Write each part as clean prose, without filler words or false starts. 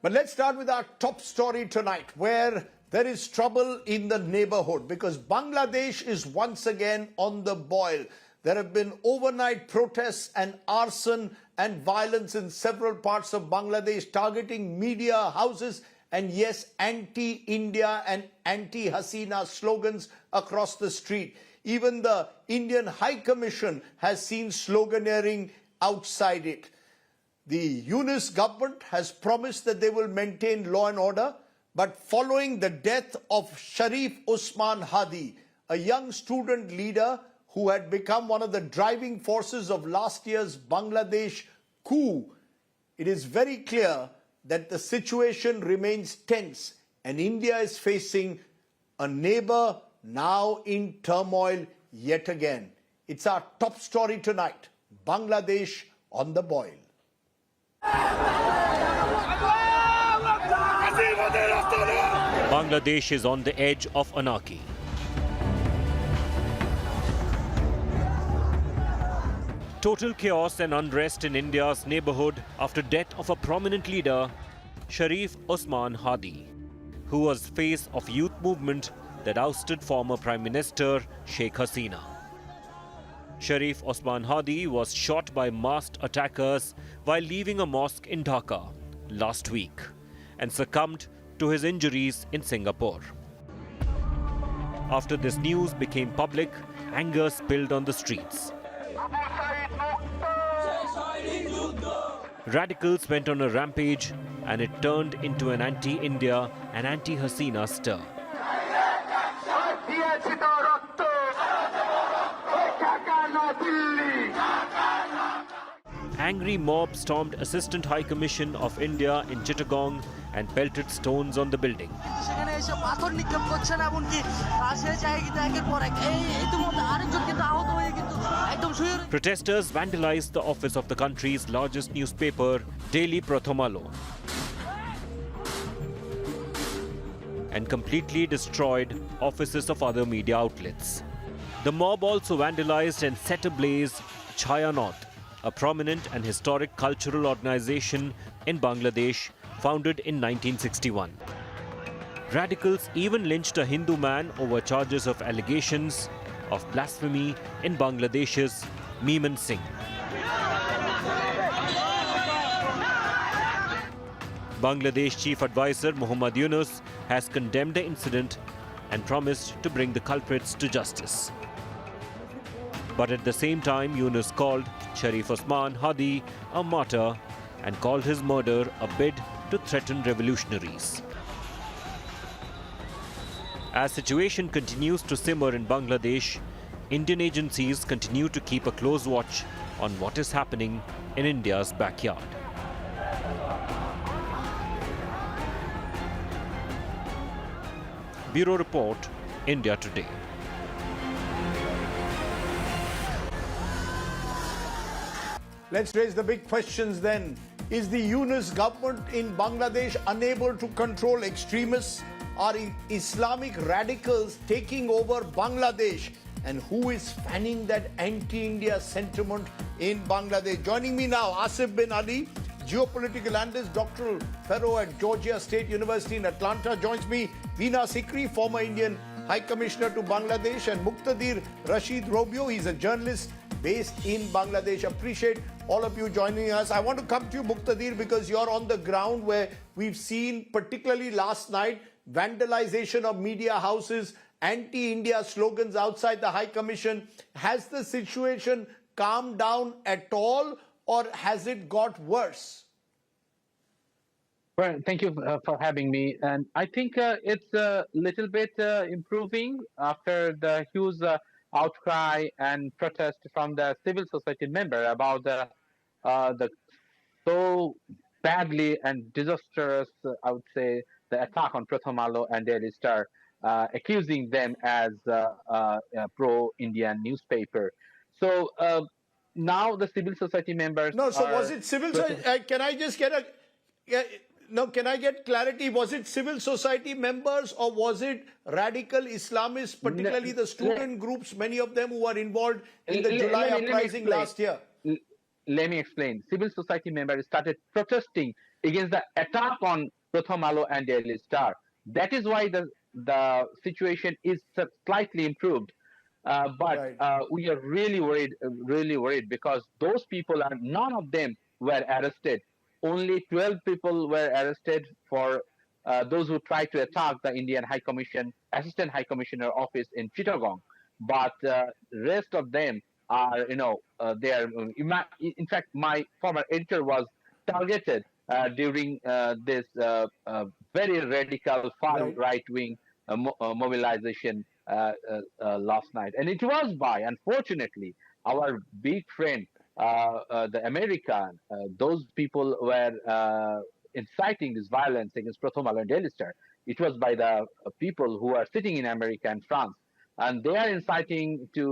But let's start with our top story tonight, where there is trouble in the neighborhood because Bangladesh is once again on the boil. There have been overnight protests and arson and violence in several parts of Bangladesh, targeting media houses and, yes, anti-India and anti-Hasina slogans across the street. Even the Indian High Commission has seen sloganeering outside it. The Yunus government has promised that they will maintain law and order, but following the death of Sharif Osman Hadi, a young student leader who had become one of the driving forces of last year's Bangladesh coup, it is very clear that the situation remains tense and India is facing a neighbor now in turmoil yet again. It's our top story tonight, Bangladesh on the boil. Bangladesh is on the edge of anarchy. Total chaos and unrest in India's neighborhood after death of a prominent leader, Sharif Osman Hadi, who was face of youth movement that ousted former Prime Minister Sheikh Hasina. Sharif Osman Hadi was shot by masked attackers while leaving a mosque in Dhaka last week and succumbed to his injuries in Singapore. After this news became public, anger spilled on the streets. Radicals went on a rampage and it turned into an anti-India and anti-Hasina stir. Angry mob stormed Assistant High Commission of India in Chittagong and pelted stones on the building. Protesters vandalized the office of the country's largest newspaper, Daily Pratham, and completely destroyed offices of other media outlets. The mob also vandalized and set ablaze Chhaya Naut, a prominent and historic cultural organization in Bangladesh founded in 1961. Radicals even lynched a Hindu man over charges of allegations of blasphemy in Bangladesh's Meeman Singh. Bangladesh Chief Advisor Muhammad Yunus has condemned the incident and promised to bring the culprits to justice. But at the same time, Yunus called Sharif Osman Hadi a martyr and called his murder a bid to threaten revolutionaries. As situation continues to simmer in Bangladesh, Indian agencies continue to keep a close watch on what is happening in India's backyard. Bureau Report, India Today. Let's raise the big questions then. Is the Yunus government in Bangladesh unable to control extremists? Are Islamic radicals taking over Bangladesh? And who is fanning that anti-India sentiment in Bangladesh? Joining me now, Asif bin Ali, geopolitical analyst, doctoral fellow at Georgia State University in Atlanta. Joins me, Veena Sikri, former Indian High Commissioner to Bangladesh, and Muqtadir Rashid Robio. He's a journalist based in Bangladesh. Appreciate all of you joining us. I want to come to you, Muqtadir, because you're on the ground where we've seen, particularly last night, vandalization of media houses, anti-India slogans outside the High Commission. Has the situation calmed down at all, or has it got worse? Well, thank you for having me. And I think it's a little bit improving after the huge outcry and protest from the civil society member about the so badly and disastrous, I would say, the attack on Pratham Alo and Daily Star, accusing them as a pro-Indian newspaper. So now the civil society members. No, so was it civil? Can I just get a? No, can I get clarity? Was it civil society members or was it radical Islamists, particularly the student groups, many of them who were involved in the July uprising last year? Let me explain. Civil society members started protesting against the attack on Pratham Alo and Daily Star. That is why the situation is slightly improved. But Right. we are really worried because those people are none of them were arrested. Only 12 people were arrested for those who tried to attack the Indian High Commission, Assistant High Commissioner office in Chittagong. But rest of them are, they are. In fact, my former editor was targeted during this very radical far Right. right wing mobilization last night. And it was by, unfortunately, our big friend, the American, those people were inciting this violence against Pratham Alo and Daily Star. It was by the people who are sitting in America and France. And they are inciting to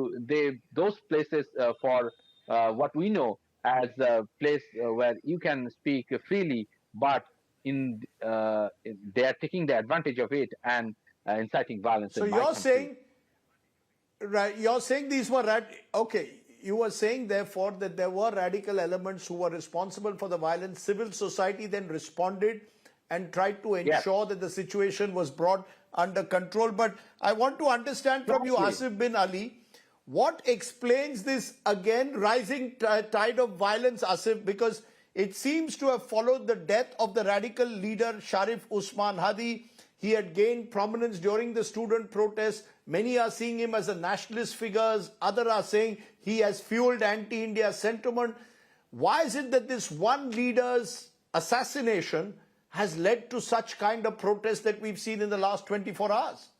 those places for what we know as a place where you can speak freely, but they are taking the advantage of it and inciting violence. So in my you're country. saying, right? You're saying these were okay. You were saying, therefore, that there were radical elements who were responsible for the violence. Civil society then responded and tried to ensure that the situation was brought under control. But I want to understand from you, Asif bin Ali, what explains this again rising tide of violence, Asif? Because it seems to have followed the death of the radical leader Sharif Osman Hadi. He had gained prominence during the student protests. Many are seeing him as a nationalist figure. Others are saying he has fueled anti-India sentiment. Why is it that this one leader's assassination has led to such kind of protests that we've seen in the last 24 hours?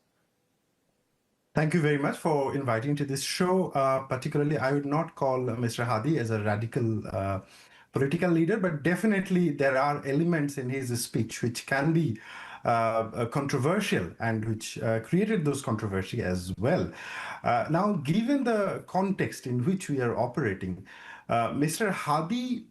Thank you very much for inviting to this show. Particularly, I would not call Mr. Hadi as a radical political leader, but definitely there are elements in his speech which can be controversial and which created those controversy as well. Now, given the context in which we are operating, Mr. Hadi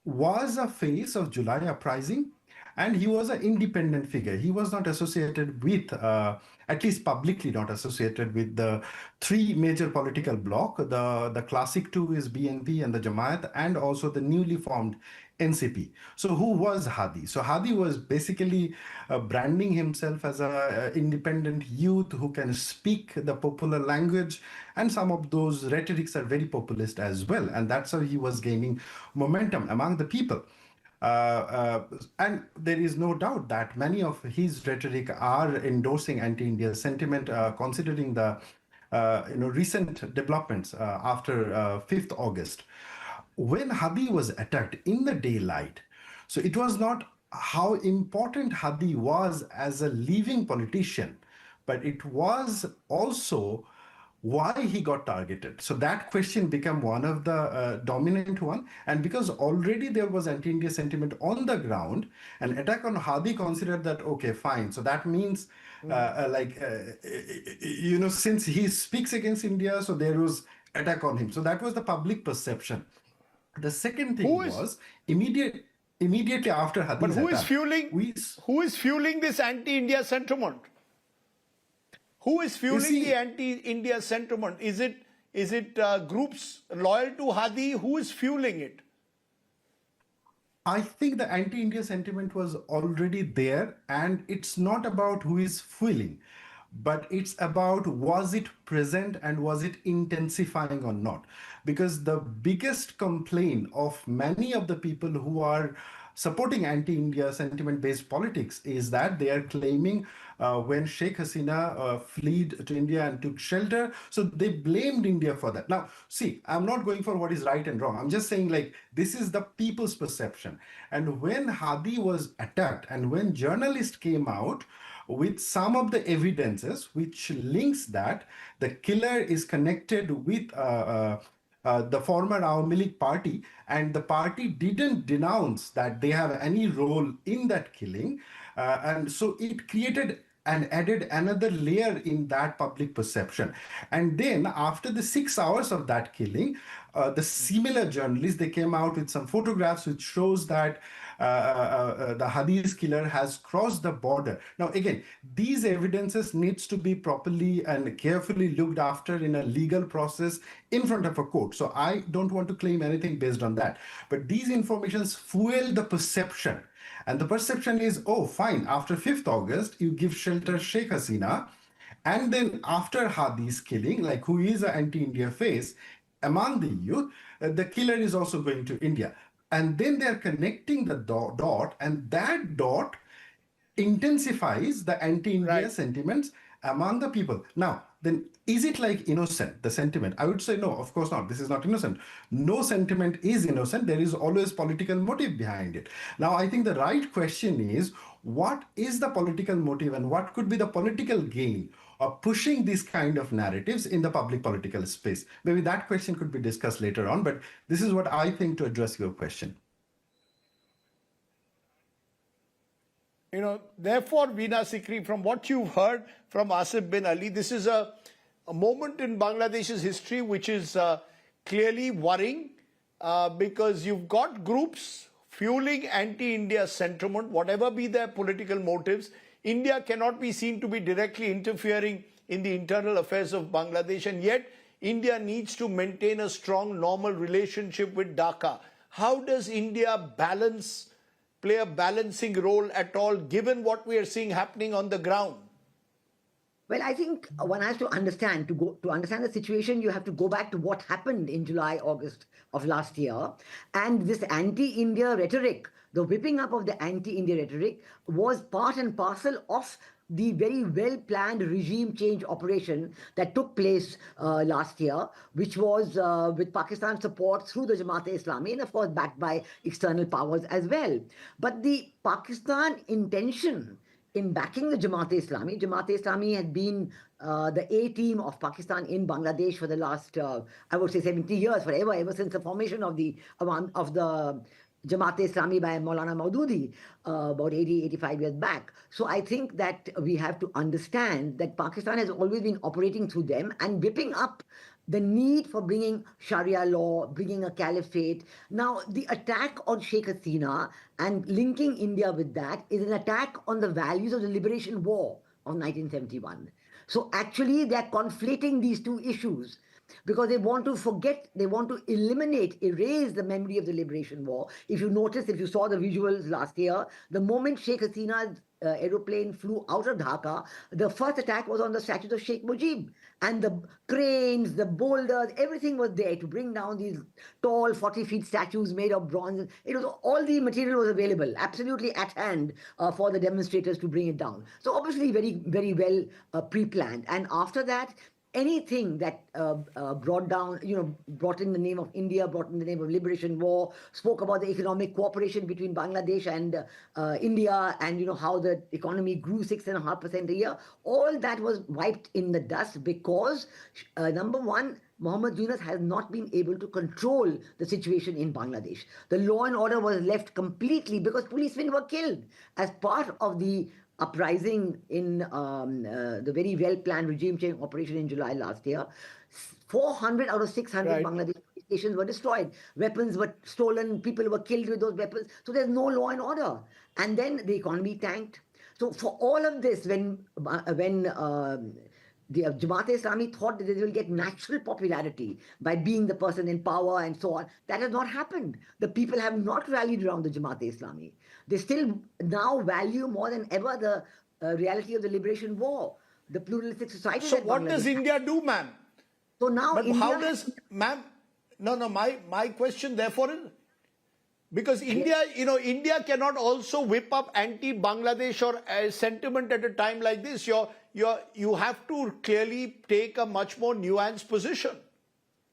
was a face of July uprising, and he was an independent figure. He was not associated with, at least publicly not associated with the three major political bloc. The classic two is BNP and the Jamaat, and also the newly formed NCP. So who was Hadi? So Hadi was basically branding himself as an independent youth who can speak the popular language, and some of those rhetorics are very populist as well. And that's how he was gaining momentum among the people. And there is no doubt that many of his rhetoric are endorsing anti-India sentiment, considering the recent developments after 5th August. When Hadi was attacked in the daylight, so it was not how important Hadi was as a living politician, but it was also why he got targeted. So that question became one of the dominant one. And because already there was anti-India sentiment on the ground, an attack on Hadi considered that, okay, fine. So that means since he speaks against India, so there was attack on him. So that was the public perception. The second thing was immediately after Hadi's But who attack, is fueling this anti-India sentiment? Who is fueling the anti-India sentiment? Is it groups loyal to Hadi? Who is fueling it? I think the anti-India sentiment was already there, and it's not about who is fueling, but it's about was it present and was it intensifying or not? Because the biggest complaint of many of the people who are supporting anti-India sentiment-based politics is that they are claiming when Sheikh Hasina fled to India and took shelter, so they blamed India for that. Now, see, I'm not going for what is right and wrong. I'm just saying, like, this is the people's perception. And when Hadi was attacked and when journalists came out with some of the evidences which links that the killer is connected with the former Awami League party, and the party didn't denounce that they have any role in that killing. And so it created and added another layer in that public perception. And then after the 6 hours of that killing, the similar journalists, they came out with some photographs which shows that the Hadi's killer has crossed the border. Now, again, these evidences needs to be properly and carefully looked after in a legal process in front of a court. So I don't want to claim anything based on that. But these informations fuel the perception. And the perception is, oh, fine, after 5th August, you give shelter Sheikh Hasina. And then after Hadi's killing, like who is an anti-India face among the youth, the killer is also going to India. And then they're connecting the dot, and that dot intensifies the anti-India Right. sentiments among the people. Now, then is it like innocent, the sentiment? I would say no, of course not. This is not innocent. No sentiment is innocent. There is always political motive behind it. Now, I think the right question is, what is the political motive and what could be the political gain of pushing these kind of narratives in the public political space? Maybe that question could be discussed later on, but this is what I think to address your question. Therefore, Veena Sikri, from what you've heard from Asif bin Ali, this is a moment in Bangladesh's history which is clearly worrying because you've got groups fueling anti-India sentiment, whatever be their political motives. India cannot be seen to be directly interfering in the internal affairs of Bangladesh, and yet India needs to maintain a strong, normal relationship with Dhaka. How does India play a balancing role at all, given what we are seeing happening on the ground? Well, I think one has to understand, to understand the situation, you have to go back to what happened in July, August of last year. And this anti-India rhetoric, the whipping up of the anti-India rhetoric was part and parcel of the very well-planned regime change operation that took place last year, which was with Pakistan's support through the Jamaat-e-Islami and, of course, backed by external powers as well. But the Pakistan intention in backing the Jamaat-e-Islami had been the A-team of Pakistan in Bangladesh for the last, I would say, 70 years, forever, ever since the formation of the Jamaat-e-Islami by Maulana Maududi about 85 years back. So I think that we have to understand that Pakistan has always been operating through them and whipping up the need for bringing Sharia law, bringing a caliphate. Now, the attack on Sheikh Hasina and linking India with that is an attack on the values of the Liberation War of 1971. So actually, they're conflating these two issues, because they want to forget, they want to erase the memory of the Liberation War. If you notice, if you saw the visuals last year, the moment Sheikh Hasina's aeroplane flew out of Dhaka, the first attack was on the statue of Sheikh Mujib. And the cranes, the boulders, everything was there to bring down these tall 40-feet statues made of bronze. It was all the material was available, absolutely at hand for the demonstrators to bring it down. So obviously very, very well pre-planned. And after that, anything that brought in the name of India, brought in the name of Liberation War, spoke about the economic cooperation between Bangladesh and India, and how the economy grew 6.5% a year, all that was wiped in the dust because, number one, Muhammad Yunus has not been able to control the situation in Bangladesh. The law and order was left completely because policemen were killed as part of the uprising in the very well-planned regime change operation in July last year. 400 out of 600 Bangladesh stations were destroyed. Weapons were stolen. People were killed with those weapons. So there's no law and order. And then the economy tanked. So for all of this, when the Jamaat-e-Islami thought that they will get natural popularity by being the person in power and so on, that has not happened. The people have not rallied around the Jamaat-e-Islami. They still now value more than ever the reality of the Liberation War, the pluralistic society. So what does India do, ma'am? So now, but India, how does, ma'am? No. My question, therefore, is because India, India cannot also whip up anti-Bangladesh or sentiment at a time like this. You have to clearly take a much more nuanced position.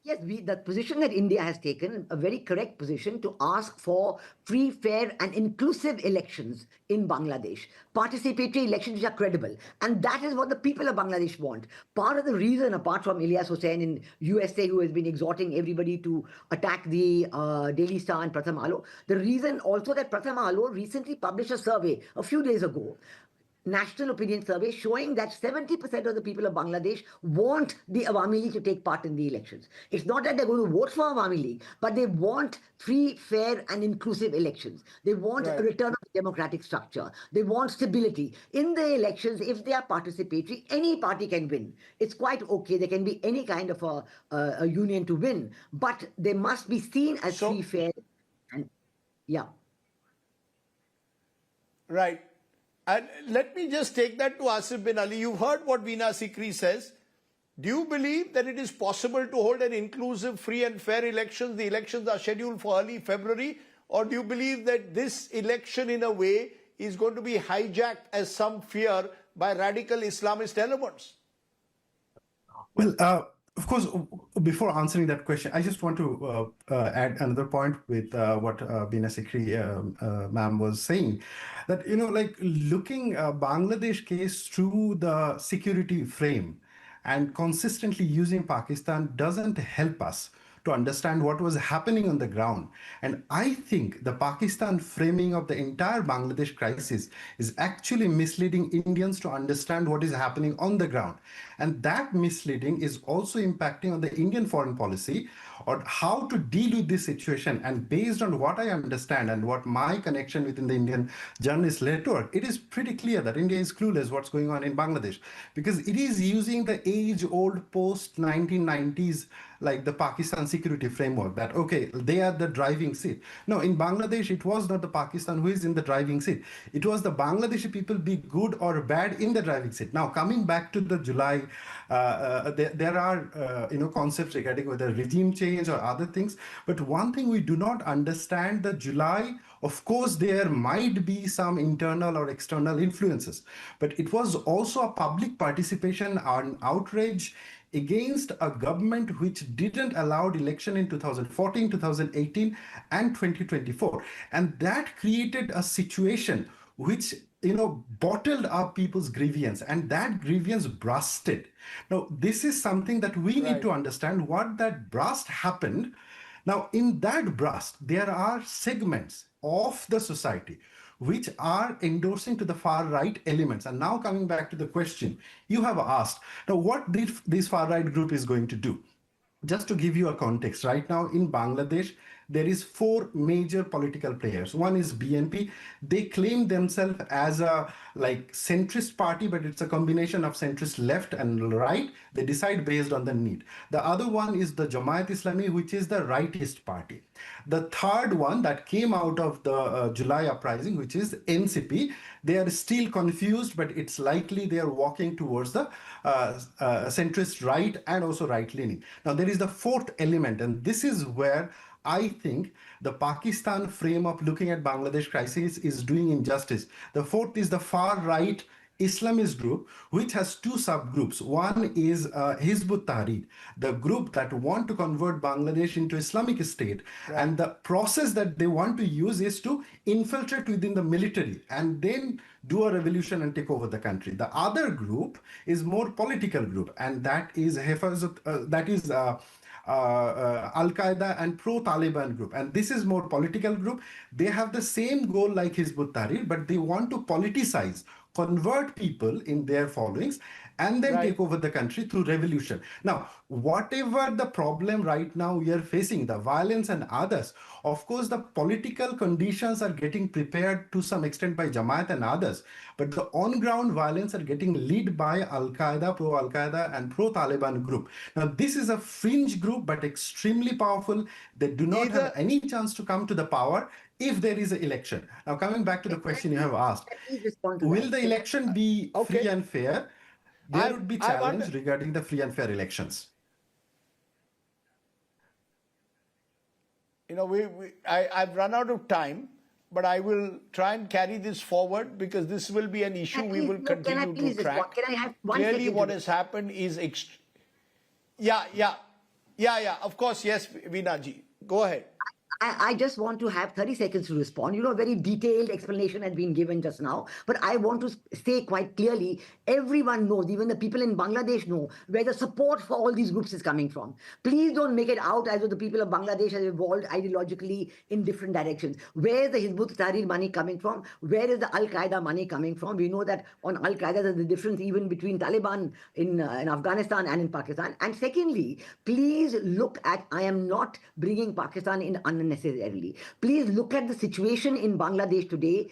Yes, the position that India has taken, a very correct position to ask for free, fair and inclusive elections in Bangladesh. Participatory elections which are credible. And that is what the people of Bangladesh want. Part of the reason, apart from Ilyas Hussain in USA, who has been exhorting everybody to attack the Daily Star and Pratham Alo, the reason also that Pratham Alo recently published a survey a few days ago, national opinion survey, showing that 70% of the people of Bangladesh want the Awami League to take part in the elections. It's not that they're going to vote for Awami League, but they want free, fair and inclusive elections. They want a return of democratic structure. They want stability. In the elections, if they are participatory, any party can win. It's quite okay. There can be any kind of a union to win, but they must be seen as free, fair and, yeah. Right. And let me just take that to Asif bin Ali. You've heard what Veena Sikri says. Do you believe that it is possible to hold an inclusive, free and fair elections? The elections are scheduled for early February. Or do you believe that this election in a way is going to be hijacked, as some fear, by radical Islamist elements? Well, of course, before answering that question, I just want to add another point with what Bina Sikri ma'am was saying, that, like looking Bangladesh case through the security frame and consistently using Pakistan doesn't help us to understand what was happening on the ground. And I think the Pakistan framing of the entire Bangladesh crisis is actually misleading Indians to understand what is happening on the ground. And that misleading is also impacting on the Indian foreign policy or how to deal with this situation. And based on what I understand and what my connection within the Indian journalist network, it is pretty clear that India is clueless what's going on in Bangladesh, because it is using the age-old post-1990s, like the Pakistan security framework, that, okay, they are the driving seat. No, in Bangladesh, it was not the Pakistan who is in the driving seat. It was the Bangladeshi people, be good or bad, in the driving seat. Now, coming back to the July, there are, concepts regarding whether regime change or other things. But one thing we do not understand, the July, of course, there might be some internal or external influences, but it was also a public participation on outrage against a government which didn't allow election in 2014, 2018, and 2024. And that created a situation which, bottled up people's grievance, and that grievance bursted. Now, this is something that we need to understand what that burst happened. Now, in that burst, there are segments of the society which are endorsing to the far right elements. And now coming back to the question you have asked, now what this far right group is going to do? Just to give you a context, right now in Bangladesh, there is 4 major political players. One is BNP. They claim themselves as a centrist party, but it's a combination of centrist left and right. They decide based on the need. The other one is the Jamaat-e-Islami, which is the rightist party. The third one that came out of the July uprising, which is NCP, they are still confused, but it's likely they are walking towards the centrist right and also right-leaning. Now, there is the fourth element, and this is where I think the Pakistan frame of looking at Bangladesh crisis is doing injustice. The fourth is the far right Islamist group, which has 2 subgroups. One is Hizb ut-Tahrir, the group that want to convert Bangladesh into Islamic State. Right. And the process that they want to use is to infiltrate within the military and then do a revolution and take over the country. The other group is more political group, and that is Al-Qaeda and pro-Taliban group. And this is more political group. They have the same goal like Hizb ut-Tahrir, but they want to politicize, convert people in their followings, and then take over the country through revolution. Now, whatever the problem right now we are facing, the violence and others, of course, the political conditions are getting prepared to some extent by Jamaat and others, but the on-ground violence are getting led by Al-Qaeda, pro-Al-Qaeda and pro-Taliban group. Now, this is a fringe group, but extremely powerful. They do not have any chance to come to the power if there is an election. Now, coming back to the question you have asked, will the election be free and fair? There would be challenge regarding the free and fair elections. I've run out of time, but I will try and carry this forward because this will be an issue we will continue to track. Can I have 1 Clearly, second what has happened is... of course, yes, Veena-ji. Go ahead. I just want to have 30 seconds to respond. A very detailed explanation has been given just now. But I want to say quite clearly, everyone knows, even the people in Bangladesh know, where the support for all these groups is coming from. Please don't make it out as though the people of Bangladesh have evolved ideologically in different directions. Where is the Hizb ut-Tahrir money coming from? Where is the Al-Qaeda money coming from? We know that on Al-Qaeda, there's a difference even between Taliban in Afghanistan and in Pakistan. And secondly, please look at, I am not bringing Pakistan in unnecessarily. Please look at the situation in Bangladesh today.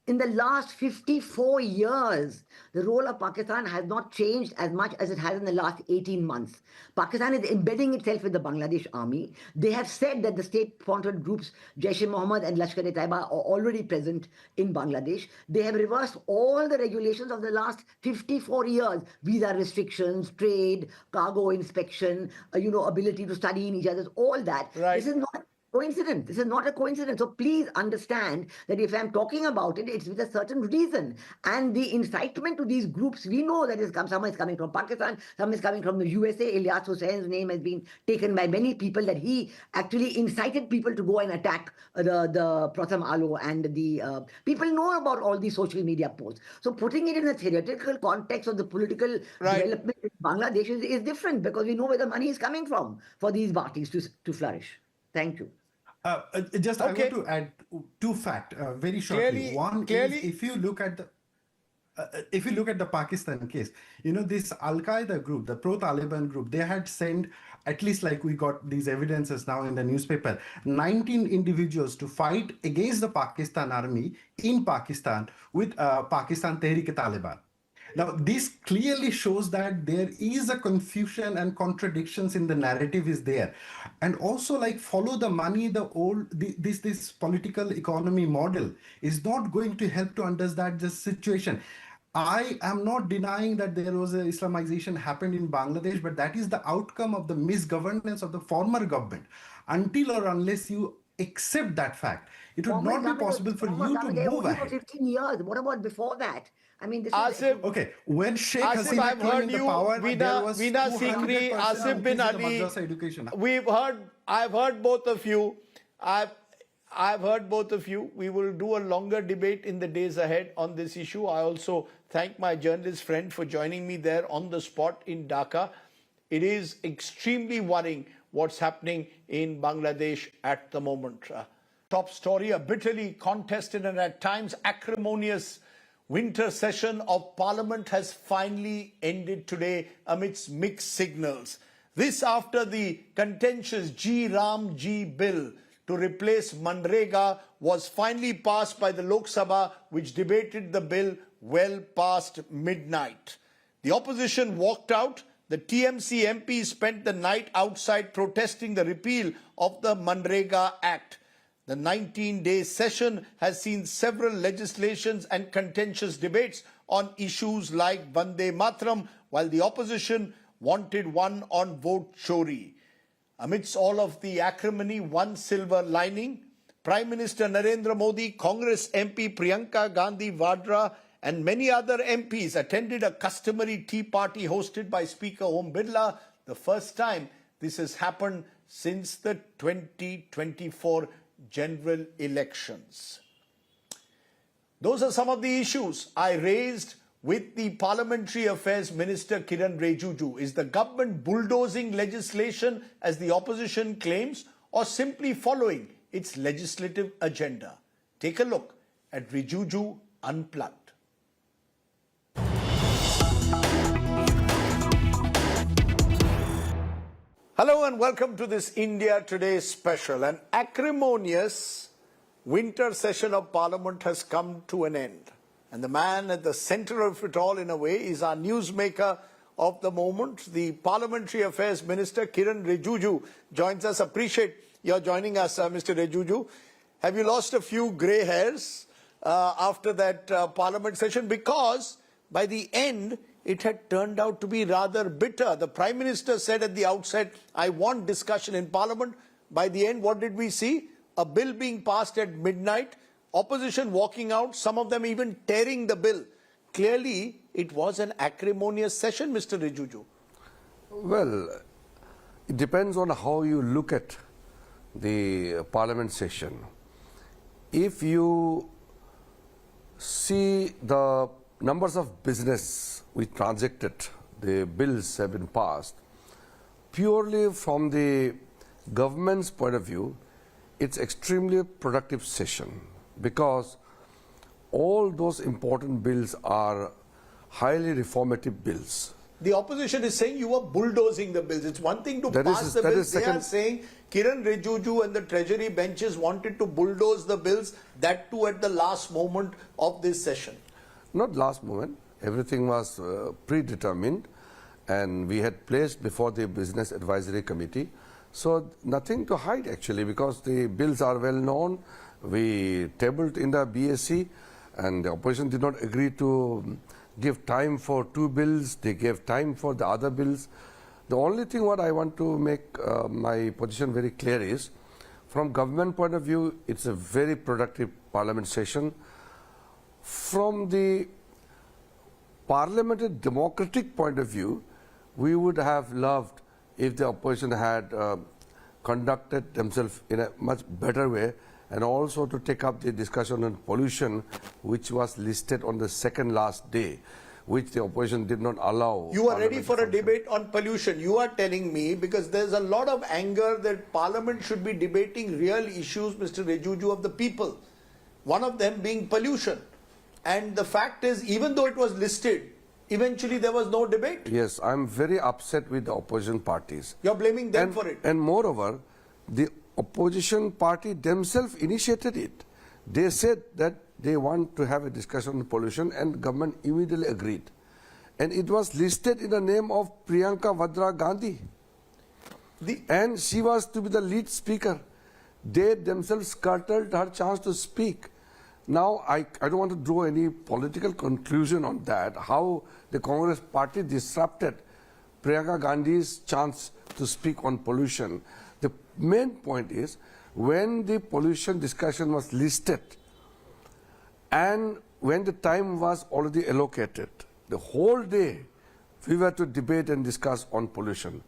in the last 54 years, the role of Pakistan has not changed as much as it has in the last 18 months. Pakistan is embedding itself with the Bangladesh army. They have said that the state-sponsored groups, Jaish-e-Mohammed and Lashkar-e-Taiba, are already present in Bangladesh. They have reversed all the regulations of the last 54 years, visa restrictions, trade, cargo inspection, ability to study in each other's, all that. Right. This is not coincidence. This is not a coincidence. So please understand that if I'm talking about it, it's with a certain reason. And the incitement to these groups, we know that some is coming from Pakistan, some is coming from the USA. Ilyas Hussein's name has been taken by many people that he actually incited people to go and attack the Pratham Alo, and the people know about all these social media posts. So putting it in a theoretical context of the political development in Bangladesh is different, because we know where the money is coming from for these parties to flourish. Thank you. I want to add two facts very shortly. One is, if you look at the Pakistan case, this Al Qaeda group, the pro-Taliban group, they had sent, at least like we got these evidences now in the newspaper, 19 individuals to fight against the Pakistan army in Pakistan with Pakistan Tehrik-e-Taliban. Now, this clearly shows that there is a confusion and contradictions in the narrative is there. And also, like, follow the money, this political economy model is not going to help to understand the situation. I am not denying that there was a Islamization happened in Bangladesh, but that is the outcome of the misgovernance of the former government. Until or unless you accept that fact, it would not be possible for you to move ahead. For 15 years. What about before that? I mean, this Asif, is... Okay, when Sheikh Asif, Hasina I've came heard in the you, power, there was Veena Sikri, 200% Asif bin increase in the Ali. madrasa education. I've heard both of you. I've heard both of you. We will do a longer debate in the days ahead on this issue. I also thank my journalist friend for joining me there on the spot in Dhaka. It is extremely worrying what's happening in Bangladesh at the moment. Top story, a bitterly contested and at times acrimonious winter session of Parliament has finally ended today amidst mixed signals. This after the contentious Ram Bill to replace MNREGA was finally passed by the Lok Sabha, which debated the bill well past midnight. The opposition walked out. The TMC MPs spent the night outside protesting the repeal of the MNREGA Act. The 19-day session has seen several legislations and contentious debates on issues like Vande Mataram, while the opposition wanted one on vote chori. Amidst all of the acrimony, one silver lining, Prime Minister Narendra Modi, Congress MP Priyanka Gandhi Vadra, and many other MPs attended a customary tea party hosted by Speaker Om Birla, the first time this has happened since the 2024 general elections. Those are some of the issues I raised with the Parliamentary Affairs Minister Kiren Rijiju. Is the government bulldozing legislation as the opposition claims, or simply following its legislative agenda? Take a look at Rijiju Unplugged. Hello and welcome to this India Today special. An acrimonious winter session of Parliament has come to an end. And the man at the center of it all, in a way, is our newsmaker of the moment. The Parliamentary Affairs Minister, Kiren Rijiju, joins us. Appreciate your joining us, Mr. Rijiju. Have you lost a few grey hairs after that Parliament session? Because by the end, it had turned out to be rather bitter. The Prime Minister said at the outset, I want discussion in Parliament. By the end, what did we see? A bill being passed at midnight, opposition walking out, some of them even tearing the bill. Clearly, it was an acrimonious session, Mr. Rijiju. Well, it depends on how you look at the Parliament session. If you see the numbers of business we transacted, the bills have been passed, purely from the government's point of view, it's extremely productive session, because all those important bills are highly reformative bills. the opposition is saying you were bulldozing the bills. It's one thing to pass the bills. They are saying Kiren Rijiju and the Treasury benches wanted to bulldoze the bills, that too at the last moment of this session. Not last moment. Everything was predetermined, and we had placed before the Business Advisory Committee. So nothing to hide actually, because the bills are well known. We tabled in the BSc, and the opposition did not agree to give time for 2 bills. They gave time for the other bills. The only thing what I want to make my position very clear is, from government point of view, it's a very productive parliament session. From the parliamentary democratic point of view, we would have loved if the opposition had conducted themselves in a much better way, and also to take up the discussion on pollution, which was listed on the second last day, which the opposition did not allow. You are ready for a debate on pollution. You are telling me, because there's a lot of anger that Parliament should be debating real issues, Mr. Rijiju, of the people. One of them being pollution. And the fact is, even though it was listed, eventually there was no debate. Yes, I'm very upset with the opposition parties. You're blaming them for it. And moreover, the opposition party themselves initiated it. They said that they want to have a discussion on pollution, and government immediately agreed. And it was listed in the name of Priyanka Gandhi. And she was to be the lead speaker. They themselves scuttled her chance to speak. Now, I don't want to draw any political conclusion on that, how the Congress party disrupted Priyanka Gandhi's chance to speak on pollution. The main point is, when the pollution discussion was listed and when the time was already allocated, the whole day we were to debate and discuss on pollution.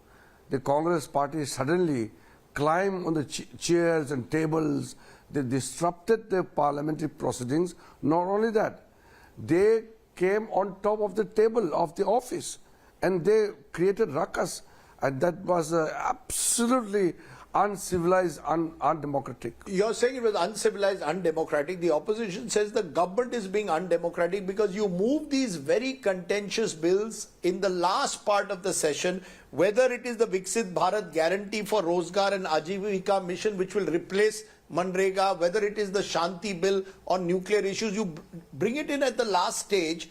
The Congress party suddenly climbed on the chairs and tables. They disrupted the parliamentary proceedings. Not only that, they came on top of the table of the office and they created ruckus, and that was absolutely uncivilized, undemocratic. You're saying it was uncivilized, undemocratic. The opposition says the government is being undemocratic because you move these very contentious bills in the last part of the session, whether it is the Viksit Bharat guarantee for Rozgar and Ajeevika Mission, which will replace MNREGA, whether it is the Shanti Bill on nuclear issues. You bring it in at the last stage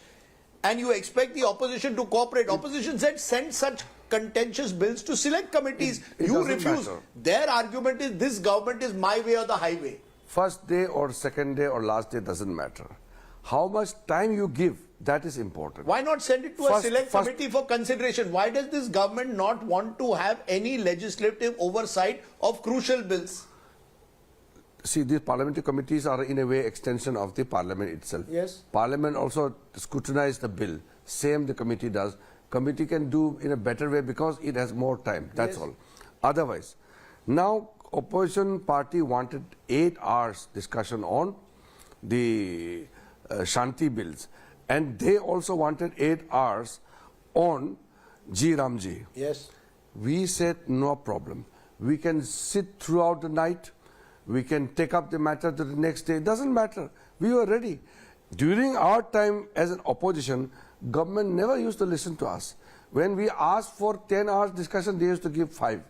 and you expect the opposition to cooperate. Opposition said send such contentious bills to select committees. You refuse. Matter. Their argument is this government is my way or the highway. First day or second day or last day doesn't matter. How much time you give, that is important. Why not send it to a select committee for consideration? Why does this government not want to have any legislative oversight of crucial bills? See, these parliamentary committees are in a way extension of the parliament itself. Yes. Parliament also scrutinizes the bill. Same the committee does. Committee can do in a better way because it has more time. That's all. Otherwise, now opposition party wanted 8 hours discussion on the Shanti bills, and they also wanted 8 hours on G Ramji. Yes. We said no problem. We can sit throughout the night. We can take up the matter to the next day. It doesn't matter. We were ready. During our time as an opposition, government never used to listen to us. When we asked for 10 hours discussion, they used to give 5.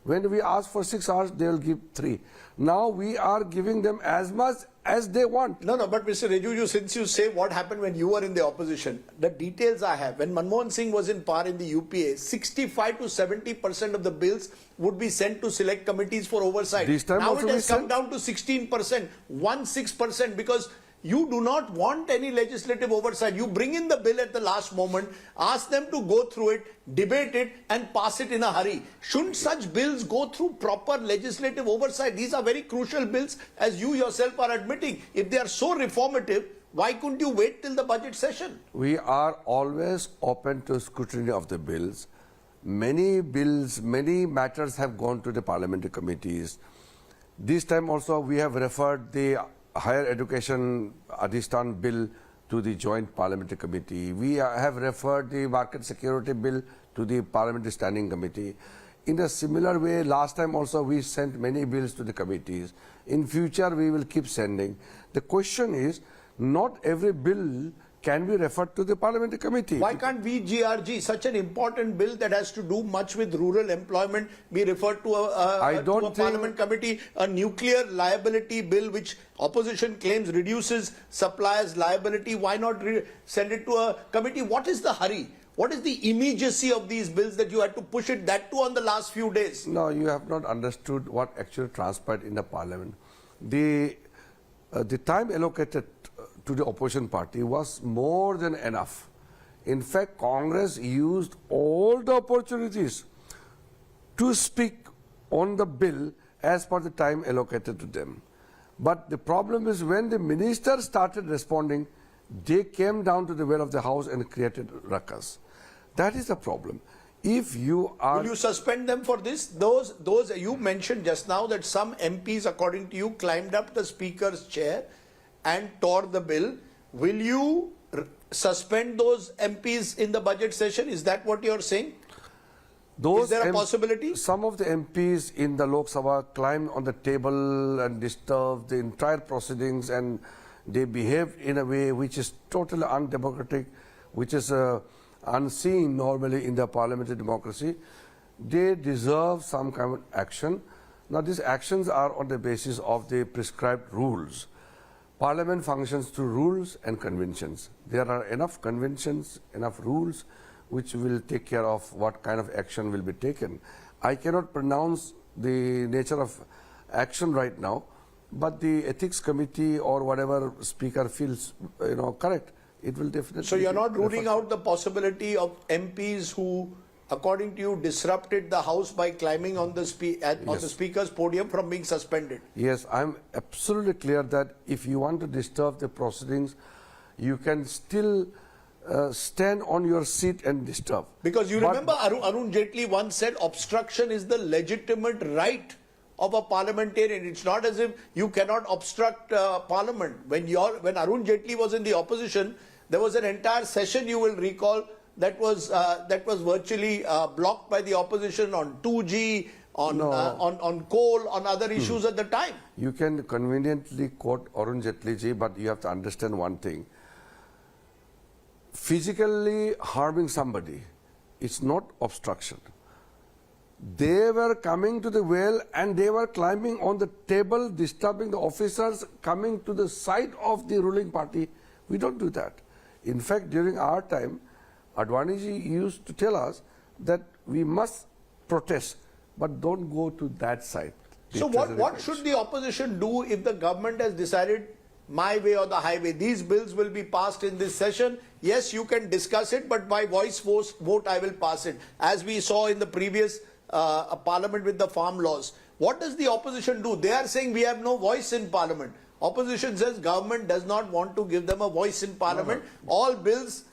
When we asked for 6 hours, they will give 3. Now we are giving them as much as they want. No, but Mr. Rijiju, since you say what happened when you were in the opposition, the details I have, when Manmohan Singh was in power in the UPA, 65 to 70% of the bills would be sent to select committees for oversight. This time now also it has come down to 16%, 16%, because you do not want any legislative oversight. You bring in the bill at the last moment, ask them to go through it, debate it and pass it in a hurry. Shouldn't such bills go through proper legislative oversight? These are very crucial bills, as you yourself are admitting. If they are so reformative, why couldn't you wait till the budget session? We are always open to scrutiny of the bills. Many bills, many matters have gone to the parliamentary committees. This time also we have referred the Higher Education Adhistan Bill to the Joint Parliamentary Committee. We have referred the Market Security Bill to the Parliamentary Standing Committee. In a similar way, last time also we sent many bills to the committees. In future, we will keep sending. The question is, not every bill can be referred to the Parliamentary Committee. Why can't VGRG, such an important bill that has to do much with rural employment, be referred to a Parliament committee? A nuclear liability bill which opposition claims reduces suppliers' liability, why not send it to a committee? What is the hurry? What is the immediacy of these bills that you had to push it, that too on the last few days? No, you have not understood what actually transpired in the Parliament. The time allocated to the opposition party was more than enough. In fact, Congress used all the opportunities to speak on the bill as per the time allocated to them. But the problem is when the ministers started responding, they came down to the well of the house and created ruckus. That is the problem. If you are... Will you suspend them for this? Those you mentioned just now that some MPs, according to you, climbed up the speaker's chair and tore the bill. Will you suspend those MPs in the budget session? Is that what you're saying? Is there a possibility? Some of the MPs in the Lok Sabha climbed on the table and disturbed the entire proceedings, and they behaved in a way which is totally undemocratic, which is unseen normally in the parliamentary democracy. They deserve some kind of action. Now, these actions are on the basis of the prescribed rules. Parliament functions through rules and conventions. There are enough conventions, enough rules, which will take care of what kind of action will be taken. I cannot pronounce the nature of action right now, but the ethics committee or whatever speaker feels, correct, it will definitely. So you're not ruling out the possibility of MPs who, according to you, disrupted the House by climbing on the speaker's podium from being suspended? Yes, I'm absolutely clear that if you want to disturb the proceedings, you can still stand on your seat and disturb. Because you remember Arun Jaitley once said obstruction is the legitimate right of a parliamentarian. It's not as if you cannot obstruct parliament. When Arun Jaitley was in the opposition, there was an entire session, you will recall, that was virtually blocked by the opposition on 2G, on coal, on other issues at the time. You can conveniently quote Arun Jaitley ji, but you have to understand one thing. Physically harming somebody, it's not obstruction. They were coming to the well and they were climbing on the table, disturbing the officers, coming to the side of the ruling party. We don't do that. In fact, during our time, Advani ji used to tell us that we must protest, but don't go to that side. So what should the opposition do if the government has decided my way or the highway? These bills will be passed in this session. Yes, you can discuss it, but by voice vote I will pass it. As we saw in the previous parliament with the farm laws. What does the opposition do? They are saying we have no voice in parliament. Opposition says government does not want to give them a voice in parliament. All bills,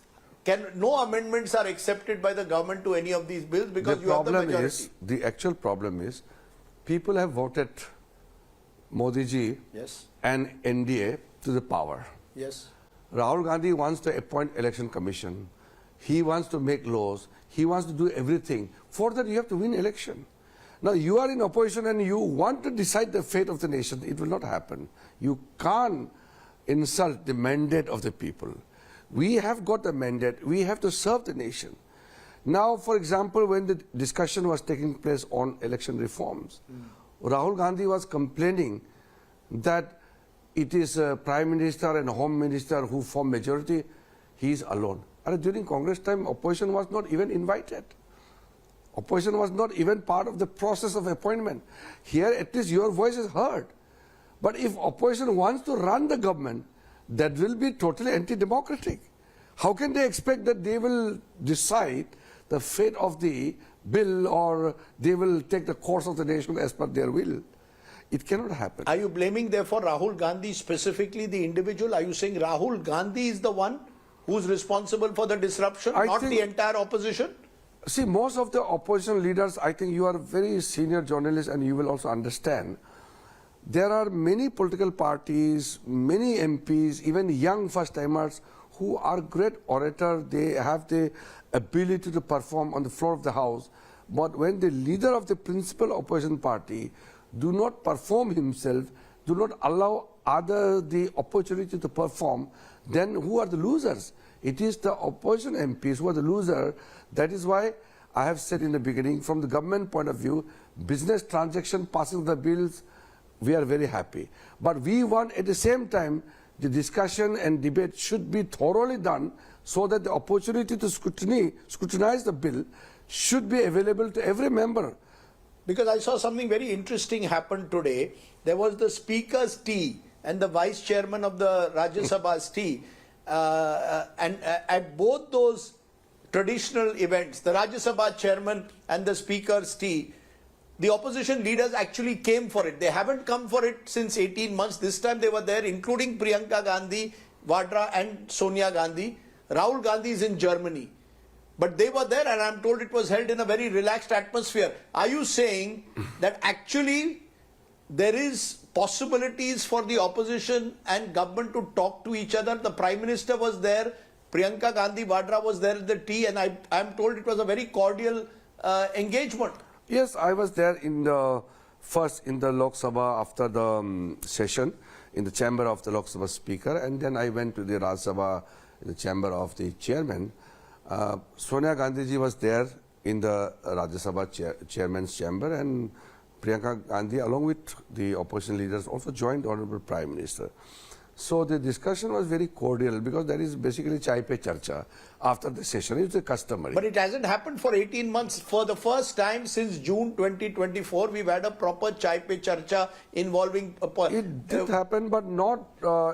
no amendments are accepted by the government to any of these bills because you have the majority. The actual problem is people have voted Modi ji and NDA to the power. Yes. Rahul Gandhi wants to appoint election commission. He wants to make laws. He wants to do everything. For that, you have to win election. Now, you are in opposition and you want to decide the fate of the nation. It will not happen. You can't insult the mandate of the people. We have got the mandate. We have to serve the nation. Now, for example, when the discussion was taking place on election reforms, Rahul Gandhi was complaining that it is Prime Minister and Home Minister who form majority. He is alone. And during Congress time, opposition was not even invited. Opposition was not even part of the process of appointment. Here, at least your voice is heard. But if opposition wants to run the government, that will be totally anti-democratic. How can they expect that they will decide the fate of the bill or they will take the course of the nation as per their will? It cannot happen. Are you blaming therefore Rahul Gandhi, specifically the individual? Are you saying Rahul Gandhi is the one who's responsible for the disruption, not the entire opposition? See, most of the opposition leaders, I think you are a very senior journalist and you will also understand, there are many political parties, many MPs, even young first-timers who are great orators. They have the ability to perform on the floor of the House. But when the leader of the principal opposition party do not perform himself, do not allow other the opportunity to perform, then who are the losers? It is the opposition MPs who are the loser. That is why I have said in the beginning, from the government point of view, business transaction passing the bills, we are very happy. But we want at the same time, the discussion and debate should be thoroughly done so that the opportunity to scrutinize the bill should be available to every member. Because I saw something very interesting happen today. There was the Speaker's tea and the Vice Chairman of the Rajya Sabha's tea. And at both those traditional events, the Rajya Sabha Chairman and the Speaker's tea, the opposition leaders actually came for it. They haven't come for it since 18 months. This time they were there, including Priyanka Gandhi, Vadra and Sonia Gandhi. Rahul Gandhi is in Germany. But they were there, and I'm told it was held in a very relaxed atmosphere. Are you saying that actually there is possibilities for the opposition and government to talk to each other? The Prime Minister was there, Priyanka Gandhi Vadra was there at the tea, and I'm told it was a very cordial engagement. Yes, I was there in the first in the Lok Sabha after the session in the chamber of the Lok Sabha Speaker, and then I went to the Rajya Sabha in the chamber of the chairman. Sonia Gandhi ji was there in the Rajya Sabha chairman's chamber, and Priyanka Gandhi along with the opposition leaders also joined the Honorable Prime Minister. So the discussion was very cordial because that is basically chai pe charcha after the session. It's a customary. But it hasn't happened for 18 months. For the first time since June 2024, we've had a proper chai pe charcha involving... It did happen, but not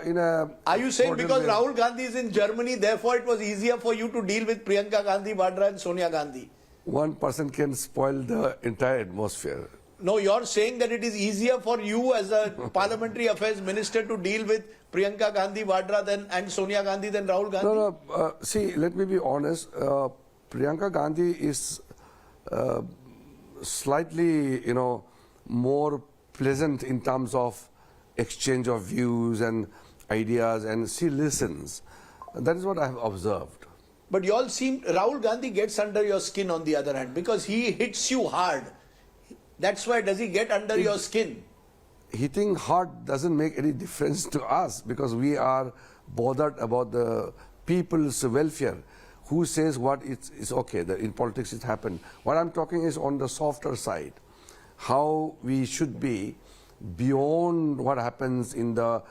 in a... Are you saying because way. Rahul Gandhi is in Germany, therefore it was easier for you to deal with Priyanka Gandhi, Vadra and Sonia Gandhi? One person can spoil the entire atmosphere. No, you're saying that it is easier for you as a Parliamentary Affairs Minister to deal with Priyanka Gandhi, Vadra and Sonia Gandhi than Rahul Gandhi? No, see, let me be honest. Priyanka Gandhi is slightly, more pleasant in terms of exchange of views and ideas, and she listens. That is what I have observed. But you all seem, Rahul Gandhi gets under your skin on the other hand, because he hits you hard. That's why, does he get under your skin? Hitting hard doesn't make any difference to us because we are bothered about the people's welfare. Who says what is okay, that in politics it happened. What I'm talking is on the softer side, how we should be beyond what happens in the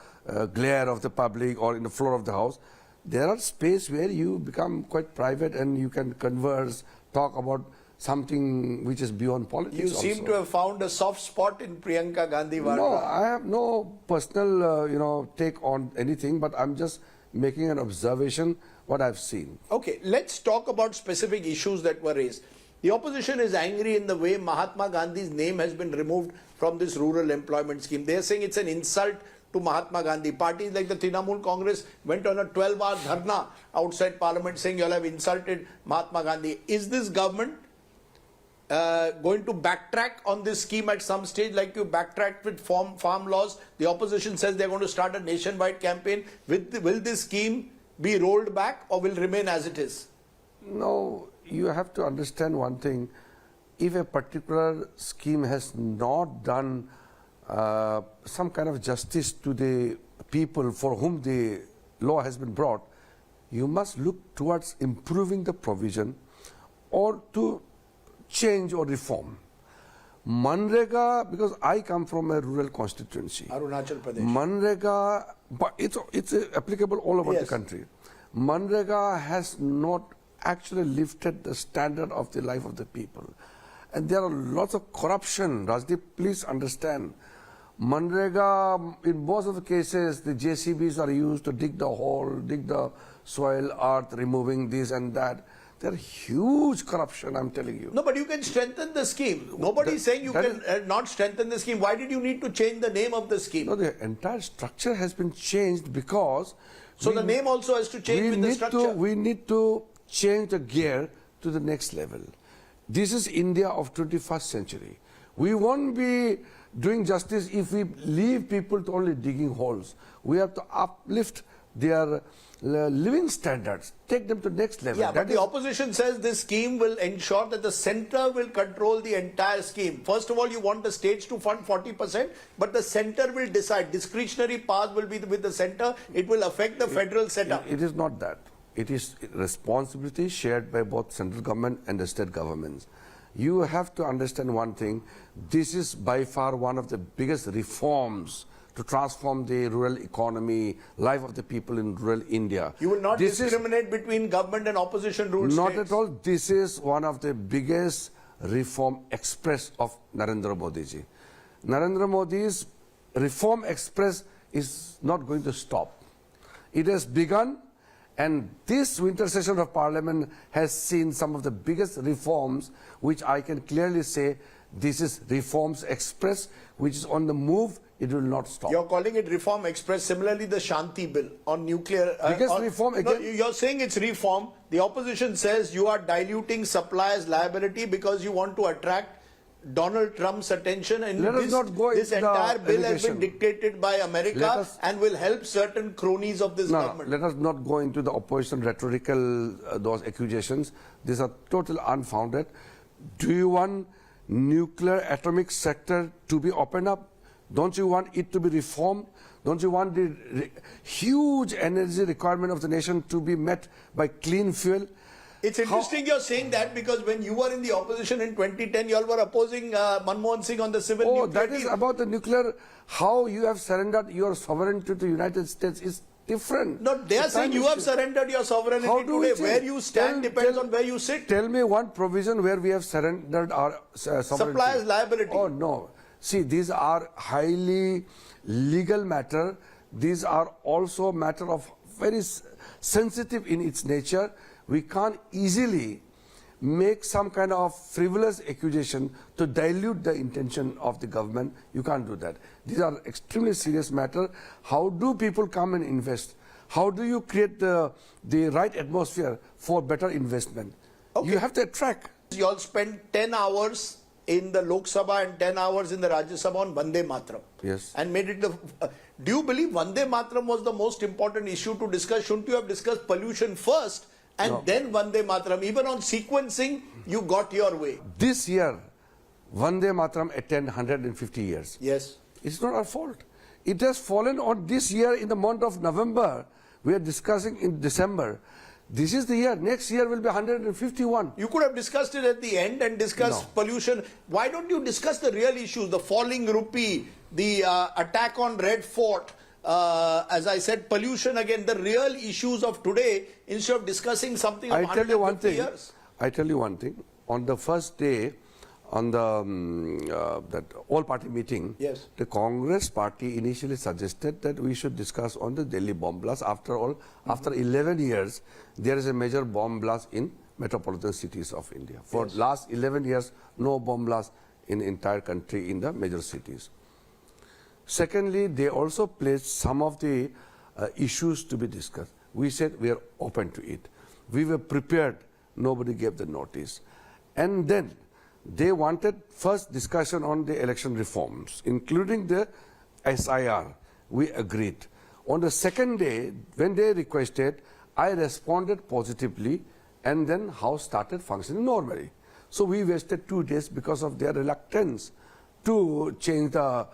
glare of the public or in the floor of the house. There are space where you become quite private and you can converse, talk about something which is beyond politics. You seem to have found a soft spot in Priyanka Gandhi Vadra. No, I have no personal, take on anything, but I'm just making an observation what I've seen. Okay, let's talk about specific issues that were raised. The opposition is angry in the way Mahatma Gandhi's name has been removed from this rural employment scheme. They're saying it's an insult to Mahatma Gandhi. Parties like the Trinamool Congress went on a 12-hour dharna outside Parliament saying you all have insulted Mahatma Gandhi. Is this government going to backtrack on this scheme at some stage, like you backtracked with farm laws? The opposition says they're going to start a nationwide campaign. Will this scheme be rolled back or will remain as it is? No, you have to understand one thing. If a particular scheme has not done some kind of justice to the people for whom the law has been brought, you must look towards improving the provision or to change or reform. MNREGA, because I come from a rural constituency. Arunachal Pradesh. MNREGA, but it's applicable all over Yes. the country. MNREGA has not actually lifted the standard of the life of the people. And there are lots of corruption. Rajdeep, please understand. MNREGA, in most of the cases, the JCBs are used to dig the hole, dig the soil, earth, removing this and that. There are huge corruption, I'm telling you. No, but you can strengthen the scheme. Nobody is saying you can not strengthen the scheme. Why did you need to change the name of the scheme? No, the entire structure has been changed because... So the name also has to change with the structure. We need to change the gear to the next level. This is India of 21st century. We won't be doing justice if we leave people to only digging holes. We have to uplift their living standards, take them to next level. Yeah, but the opposition says this scheme will ensure that the centre will control the entire scheme. First of all, you want the states to fund 40%, but the centre will decide. Discretionary powers will be with the centre. It will affect the federal setup. It is not that. It is responsibility shared by both central government and the state governments. You have to understand one thing. This is by far one of the biggest reforms to transform the rural economy, life of the people in rural India. You will not discriminate between government and opposition ruled Not states. at all. This is one of the biggest reform express of Narendra Modi ji. Narendra Modi's reform express is not going to stop. It has begun, and this winter session of Parliament has seen some of the biggest reforms, which I can clearly say this is reforms express, which is on the move. It will not stop. You're calling it reform express. Similarly, the Shanti Bill on nuclear. Biggest reform again. No, you're saying it's reform. The opposition says you are diluting suppliers' liability because you want to attract Donald Trump's attention. And Let us not go this into the entire bill has been allegation. dictated by America and will help certain cronies of this government. Let us not go into the opposition rhetorical, those accusations. These are totally unfounded. Do you want nuclear atomic sector to be opened up? Don't you want it to be reformed? Don't you want the huge energy requirement of the nation to be met by clean fuel? It's interesting you're saying that, because when you were in the opposition in 2010, you all were opposing Manmohan Singh on the civil nuclear That is deal. about the nuclear. How you have surrendered your sovereignty to the United States is different. No, they are saying you have surrendered your sovereignty How do we today. change? Where you stand depends on where you sit. Tell me one provision where we have surrendered our sovereignty. Suppliers' liability. Oh, no. See, these are highly legal matter. These are also matter of very sensitive in its nature. We can't easily make some kind of frivolous accusation to dilute the intention of the government. You can't do that. These are extremely serious matter. How do people come and invest? How do you create the right atmosphere for better investment? Okay. You have to attract. You all spent 10 hours in the Lok Sabha and 10 hours in the Rajya Sabha on Vande Mataram. Yes. And made it the... do you believe Vande Mataram was the most important issue to discuss? Shouldn't you have discussed pollution first and then Vande Mataram? Even on sequencing, you got your way. This year, Vande Mataram attained 150 years. Yes. It's not our fault. It has fallen on this year in the month of November. We are discussing in December. This is the year. Next year will be 151. You could have discussed it at the end and discussed pollution. Why don't you discuss the real issues? The falling rupee, the attack on Red Fort, as I said, pollution again, the real issues of today, instead of discussing something of 150 years. I tell you one thing. On the first day, on the that all-party meeting, yes, the Congress party initially suggested that we should discuss on the Delhi bomb blast. After all, after 11 years, there is a major bomb blast in metropolitan cities of India. For last 11 years, no bomb blast in the entire country in the major cities. Secondly, they also placed some of the issues to be discussed. We said we are open to it. We were prepared. Nobody gave the notice. And then they wanted first discussion on the election reforms, including the SIR. We agreed. On the second day, when they requested, I responded positively, and then House started functioning normally. So we wasted 2 days because of their reluctance to change the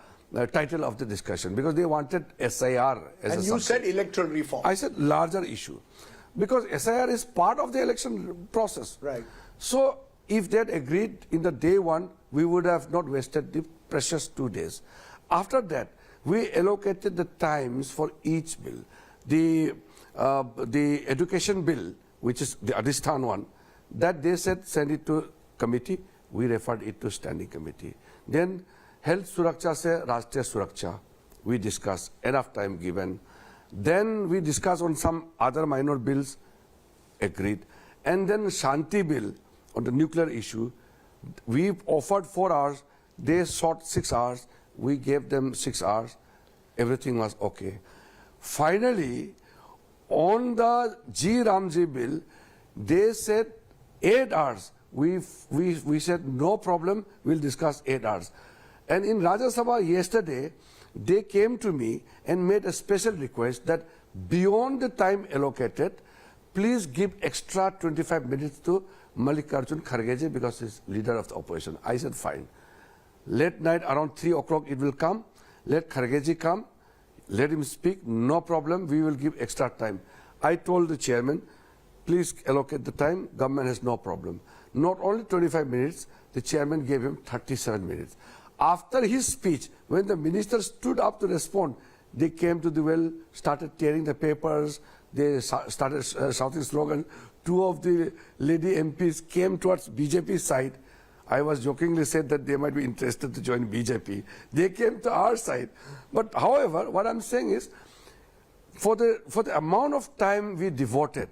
title of the discussion, because they wanted SIR as and a you subject. said electoral reform. I said larger issue, because SIR is part of the election process. Right. So if they had agreed in the day one, we would have not wasted the precious 2 days. After that, we allocated the times for each bill. The education bill, which is the Adhistan one, that they said send it to committee. We referred it to standing committee. Then health suraksha se Rashtriya Suraksha, we discussed, enough time given. Then we discussed on some other minor bills, agreed. And then Shanti Bill on the nuclear issue, we offered 4 hours, they sought 6 hours, we gave them 6 hours, everything was okay. Finally, on the G. Ramji bill, they said 8 hours. We said no problem, we'll discuss 8 hours. And in Rajya Sabha yesterday, they came to me and made a special request that beyond the time allocated, please give extra 25 minutes to Mallikarjun Kharge because he's leader of the opposition. I said, fine. Late night around 3 o'clock it will come. Let Kharge come. Let him speak. No problem. We will give extra time. I told the chairman, please allocate the time. Government has no problem. Not only 25 minutes, the chairman gave him 37 minutes. After his speech, when the minister stood up to respond, they came to the well, started tearing the papers, they started shouting slogans. 2 of the lady MPs came towards BJP side. I was jokingly said that they might be interested to join BJP. They came to our side. But however, what I'm saying is, for the amount of time we devoted,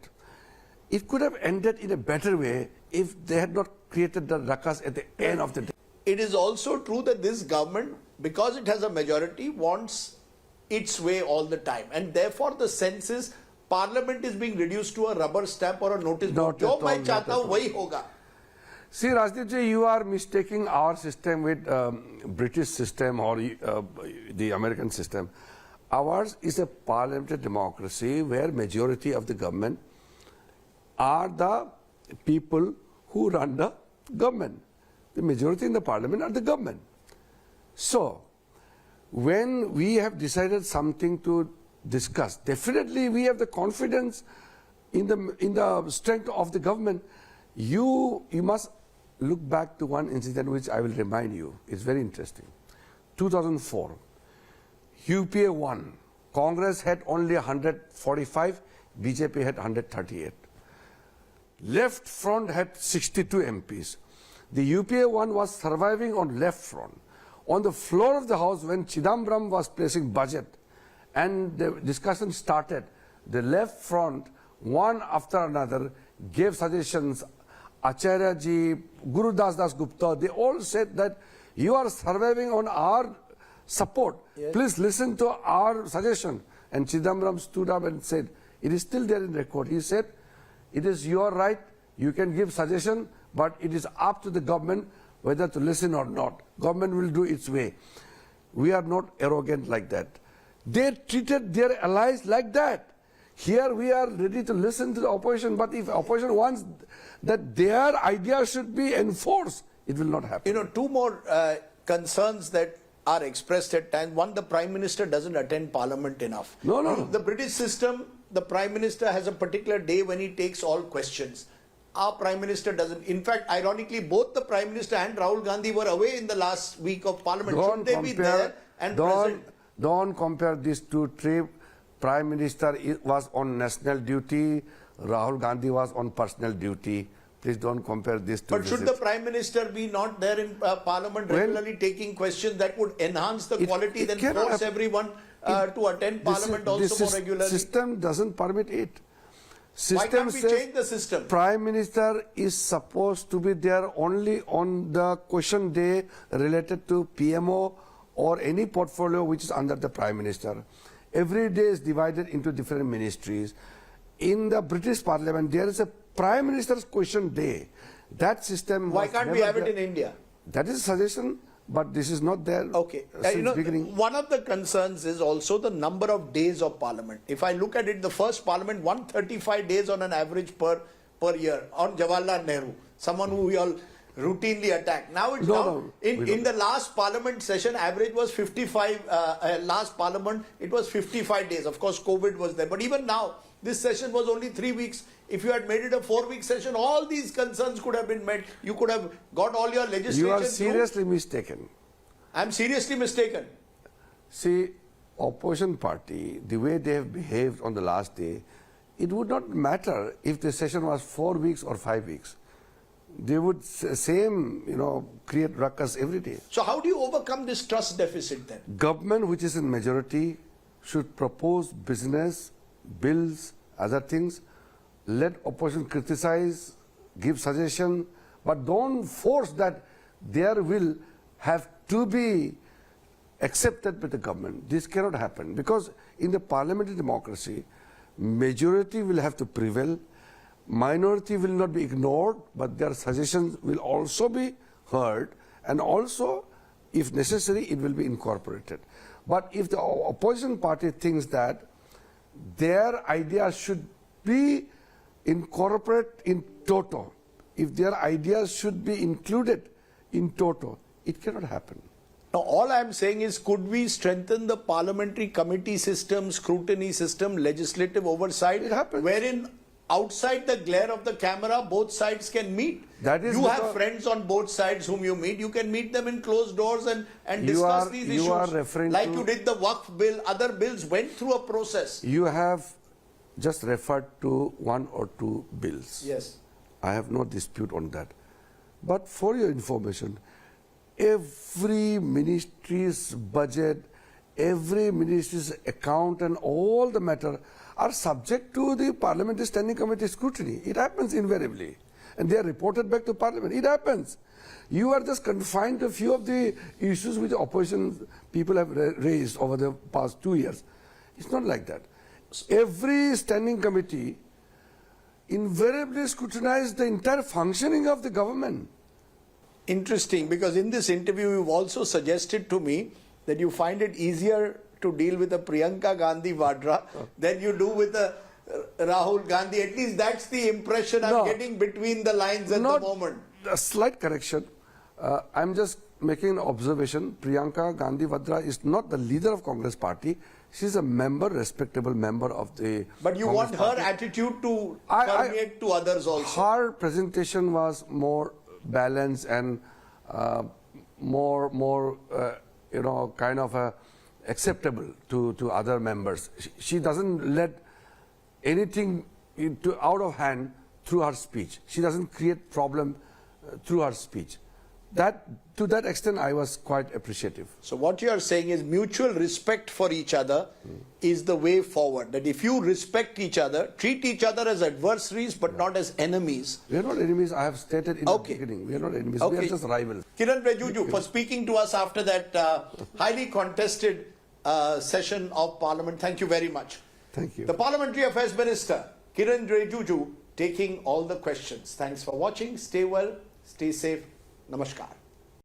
it could have ended in a better way if they had not created the ruckus at the end of the day. It is also true that this government, because it has a majority, wants its way all the time. And therefore the sense is Parliament is being reduced to a rubber stamp or a notice board. Jo main chahta hu wahi hoga. See, Rajdeep ji, you are mistaking our system with British system or the American system. Ours is a parliamentary democracy where majority of the government are the people who run the government. The majority in the parliament are the government. So, when we have decided something to discuss, definitely we have the confidence in the strength of the government. You must look back to one incident which I will remind you. It's very interesting. 2004, UPA won. Congress had only 145, BJP had 138. Left front had 62 MPs. The UPA one was surviving on left front. On the floor of the house, when Chidambaram was placing budget and the discussion started, the left front, one after another, gave suggestions. Acharya ji, Guru Das Gupta, they all said that you are surviving on our support. Yes. Please listen to our suggestion. And Chidambaram stood up and said, it is still there in record. He said, it is your right, you can give suggestion, but it is up to the government whether to listen or not. Government will do its way. We are not arrogant like that. They treated their allies like that. Here we are ready to listen to the opposition, but if opposition wants that their idea should be enforced, it will not happen. You know, 2 more concerns that are expressed at times. One, the Prime Minister doesn't attend Parliament enough. No. The British system, the Prime Minister has a particular day when he takes all questions. Our Prime Minister doesn't. In fact, ironically, both the Prime Minister and Rahul Gandhi were away in the last week of Parliament. Shouldn't they be there and present? Don't compare these 2 trips. Prime Minister was on national duty, Rahul Gandhi was on personal duty. Please don't compare these 2 But visits. should the Prime Minister be not there in Parliament regularly taking questions that would enhance the quality, then force everyone to attend Parliament also more regularly? The system doesn't permit it. Why can't we change the system? Prime Minister is supposed to be there only on the question day related to PMO or any portfolio which is under the Prime Minister. Every day is divided into different ministries. In the British Parliament, there is a Prime Minister's question day. That system. Why can't we have it in India? That is a suggestion, but this is not there. Okay. One of the concerns is also the number of days of Parliament. If I look at it, the first Parliament, 135 days on an average per year on Jawaharlal Nehru, someone who we all routinely attack. Now it's down. In the last Parliament session, average was 55. Last Parliament, it was 55 days. Of course, COVID was there. But even now, this session was only 3 weeks. If you had made it a 4-week session, all these concerns could have been met. You could have got all your legislation. You are seriously mistaken. I'm seriously mistaken. See, opposition party, the way they have behaved on the last day, it would not matter if the session was 4 weeks or 5 weeks. They would create ruckus every day. So how do you overcome this trust deficit then? Government which is in majority should propose business, bills, other things. Let opposition criticize, give suggestion, but don't force that their will have to be accepted by the government. This cannot happen because in the parliamentary democracy, majority will have to prevail. Minority will not be ignored, but their suggestions will also be heard, and also, if necessary, it will be incorporated. But if the opposition party thinks that their ideas should be incorporated in toto. If their ideas should be included in toto, it cannot happen. Now, all I'm saying is, could we strengthen the parliamentary committee system, scrutiny system, legislative oversight, It happens. wherein outside the glare of the camera, both sides can meet? That is you have because- friends on both sides whom you meet. You can meet them in closed doors and You discuss are- these you issues. are referring like to- you did the Waqf bill, other bills went through a process. You have just referred to one or two bills. Yes. I have no dispute on that. But for your information, every ministry's budget, every ministry's account and all the matter are subject to the Parliamentary Standing Committee scrutiny. It happens invariably. And they are reported back to Parliament. It happens. You are just confined to a few of the issues which opposition people have raised over the past 2 years. It's not like that. Every standing committee invariably scrutinizes the entire functioning of the government. Interesting, because in this interview you've also suggested to me that you find it easier to deal with a Priyanka Gandhi Vadra than you do with a Rahul Gandhi. At least that's the impression I'm getting between the lines at the moment. A slight correction. I'm just making an observation. Priyanka Gandhi Vadra is not the leader of Congress party. She's a member, respectable member of the But you Congress want party. her attitude to permeate to others also. Her presentation was more balanced and more kind of acceptable to other members. She doesn't let anything out of hand through her speech. She doesn't create problem through her speech. To that extent, I was quite appreciative. So what you are saying is mutual respect for each other is the way forward. That if you respect each other, treat each other as adversaries but not as enemies. We are not enemies. I have stated in the beginning. We are not enemies. We are just rivals. Kiren Rijiju, for speaking to us after that highly contested session of Parliament. Thank you very much. Thank you. The Parliamentary Affairs Minister, Kiren Rijiju, taking all the questions. Thanks for watching. Stay well, stay safe. Namaskar.